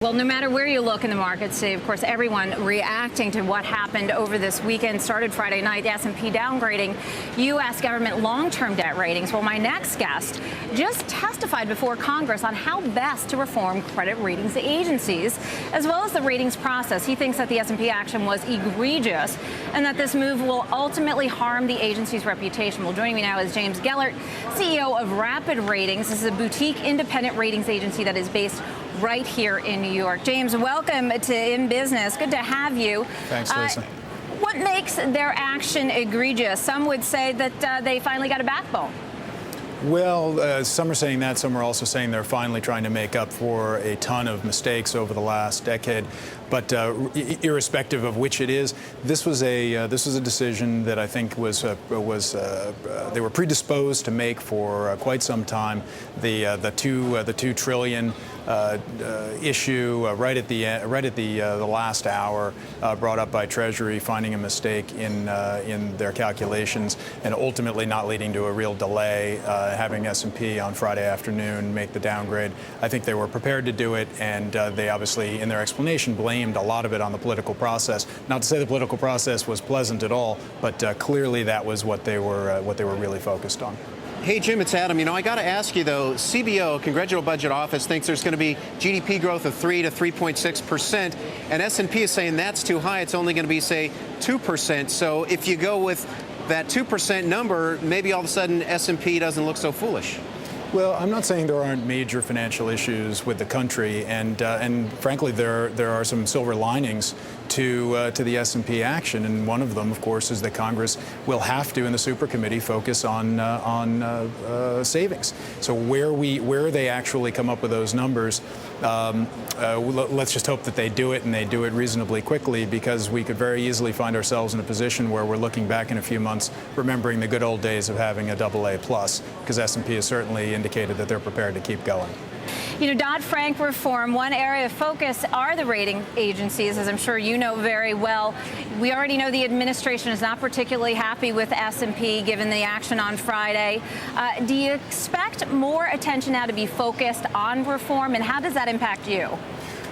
Well, no matter where you look in the markets today, of course, everyone reacting to what happened over this weekend. Started Friday night, the S&P downgrading U.S. government long-term debt ratings. Well, my next guest just testified before Congress on how best to reform credit ratings agencies, as well as the ratings process. He thinks that the S&P action was egregious and that this move will ultimately harm the agency's reputation. Well, joining me now is James Gellert, CEO of Rapid Ratings. This is a boutique independent ratings agency that is based right here in New York. James, welcome to InBusiness. Good to have you. Thanks, Lisa. What makes their action egregious? Some would say that they finally got a backbone. Well, some are saying that. Some are also saying they're finally trying to make up for a ton of mistakes over the last decade. But irrespective of which it is, this was a decision that I think they were predisposed to make for quite some time. The $2 trillion issue right at the last hour, brought up by Treasury, finding a mistake in their calculations, and ultimately not leading to a real delay. Having S&P on Friday afternoon make the downgrade. I think they were prepared to do it, and they obviously, in their explanation, blamed a lot of it on the political process. Not to say the political process was pleasant at all, but clearly that was what they were really focused on. Hey, Jim, it's Adam. You know, I got to ask you, though, CBO, Congressional Budget Office, thinks there's going to be GDP growth of 3 to 3.6%, and S&P is saying that's too high. It's only going to be, say, 2%. So if you go with that 2% number, maybe all of a sudden S&P doesn't look so foolish. Well, I'm not saying there aren't major financial issues with the country, and frankly, there are some silver linings to the S&P action, and one of them, of course, is that Congress will have to, in the super committee, focus on savings. So where they actually come up with those numbers, let's just hope that they do it, and they do it reasonably quickly, because we could very easily find ourselves in a position where we're looking back in a few months, remembering the good old days of having a AA+, because S&P has certainly indicated that they're prepared to keep going. You know, Dodd-Frank reform, one area of focus are the rating agencies, as I'm sure you know very well. We already know the administration is not particularly happy with S&P given the action on Friday. Do you expect more attention now to be focused on reform, and how does that impact you?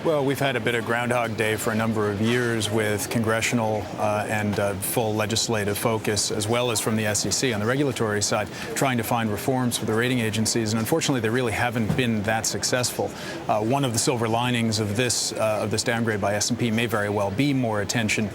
Well, we've had a bit of Groundhog Day for a number of years with congressional and full legislative focus, as well as from the SEC on the regulatory side, trying to find reforms for the rating agencies. And unfortunately, they really haven't been that successful. One of the silver linings of this downgrade by S&P may very well be more attention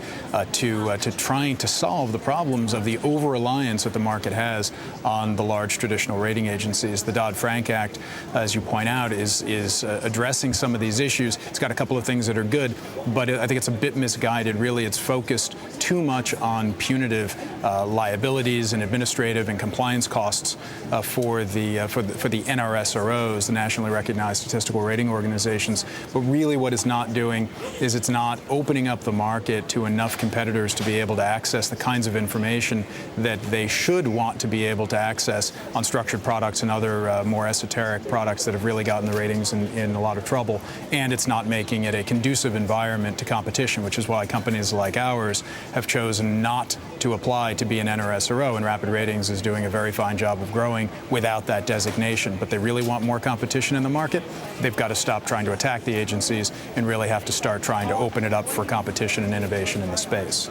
to trying to solve the problems of the over-reliance that the market has on the large traditional rating agencies. The Dodd-Frank Act, as you point out, is addressing some of these issues. It's got a couple of things that are good, but I think it's a bit misguided. Really, it's focused too much on punitive liabilities and administrative and compliance costs for the NRSROs, the nationally recognized statistical rating organizations. But really, what it's not doing is it's not opening up the market to enough competitors to be able to access the kinds of information that they should want to be able to access on structured products and other more esoteric products that have really gotten the ratings in a lot of trouble. And it's not making it a conducive environment to competition, which is why companies like ours have chosen not to apply to be an NRSRO, and Rapid Ratings is doing a very fine job of growing without that designation. But they really want more competition in the market. They've got to stop trying to attack the agencies and really have to start trying to open it up for competition and innovation in the space.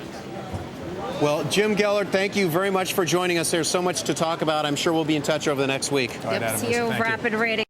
Well, Jim Gellert, thank you very much for joining us. There's so much to talk about. I'm sure we'll be in touch over the next week. Yep, see you, Rapid Ratings.